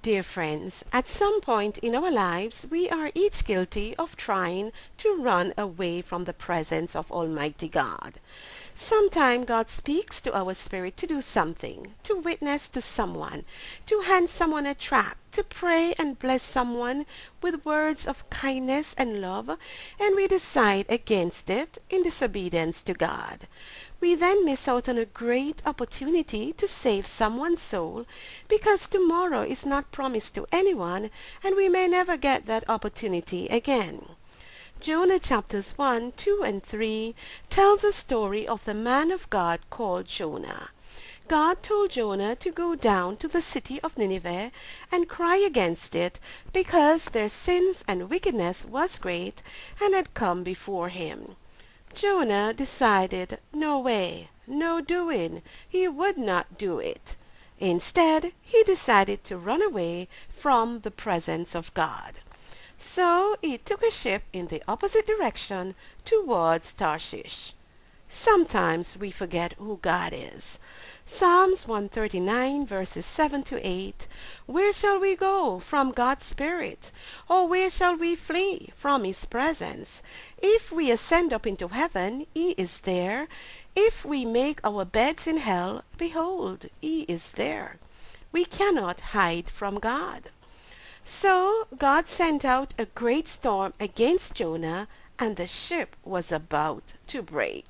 Dear friends, at some point in our lives, we are each guilty of trying to run away from the presence of Almighty God. Sometimes God speaks to our spirit to do something, to witness to someone, to hand someone a tract, to pray and bless someone with words of kindness and love, and we decide against it in disobedience to God. We then miss out on a great opportunity to save someone's soul because tomorrow is not promised to anyone and we may never get that opportunity again. Jonah chapters 1, 2, and 3 tells a story of the man of God called Jonah. God told Jonah to go down to the city of Nineveh and cry against it because their sins and wickedness was great and had come before him. Jonah decided no way, no doing, he would not do it. Instead, he decided to run away from the presence of God. So he took a ship in the opposite direction towards Tarshish. Sometimes we forget who God is. Psalms 139 verses 7 to 8. Where shall we go from God's Spirit? Or where shall we flee from His presence? If we ascend up into heaven, He is there. If we make our beds in hell, behold, He is there. We cannot hide from God. So God sent out a great storm against Jonah, and the ship was about to break.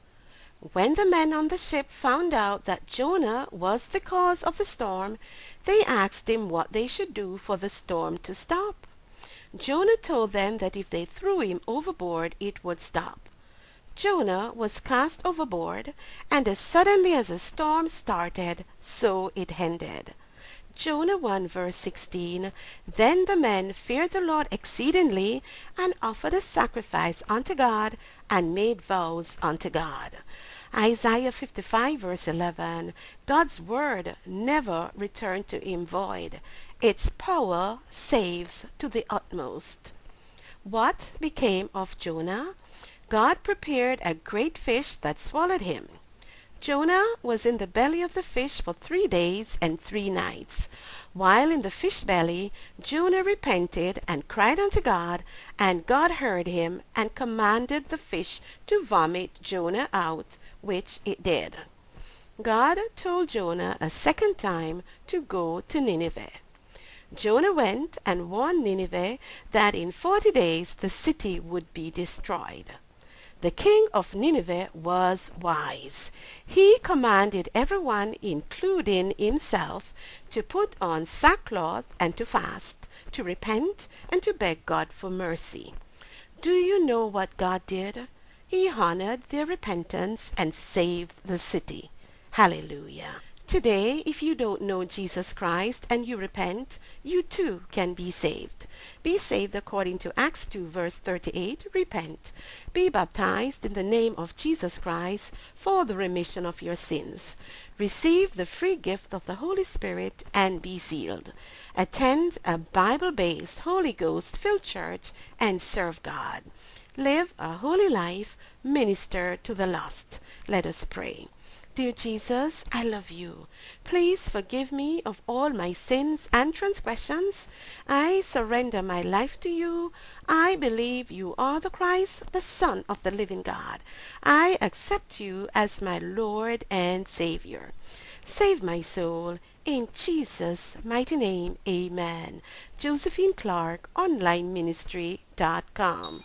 When the men on the ship found out that Jonah was the cause of the storm, they asked him what they should do for the storm to stop. Jonah told them that if they threw him overboard, it would stop. Jonah was cast overboard, and as suddenly as the storm started, so it ended. Jonah 1 verse 16. Then the men feared the Lord exceedingly, and offered a sacrifice unto God, and made vows unto God. Isaiah 55 verse 11. God's word never returned to him void. Its power saves to the utmost. What became of Jonah? God prepared a great fish that swallowed him. Jonah was in the belly of the fish for 3 days and 3 nights. While in the fish belly, Jonah repented and cried unto God, and God heard him and commanded the fish to vomit Jonah out, which it did. God told Jonah a second time to go to Nineveh. Jonah went and warned Nineveh that in 40 days the city would be destroyed. The king of Nineveh was wise. He commanded everyone, including himself, to put on sackcloth and to fast, to repent, and to beg God for mercy. Do you know what God did? He honored their repentance and saved the city. Hallelujah. Today, if you don't know Jesus Christ and you repent, you too can be saved. Be saved according to Acts 2 verse 38. Repent. Be baptized in the name of Jesus Christ for the remission of your sins. Receive the free gift of the Holy Spirit and be sealed. Attend a Bible-based, Holy Ghost-filled church and serve God. Live a holy life. Minister to the lost. Let us pray. Dear Jesus, I love you. Please forgive me of all my sins and transgressions. I surrender my life to you. I believe you are the Christ, the Son of the living God. I accept you as my Lord and Savior. Save my soul. In Jesus' mighty name, amen. Josephine Clark, onlineministry.com.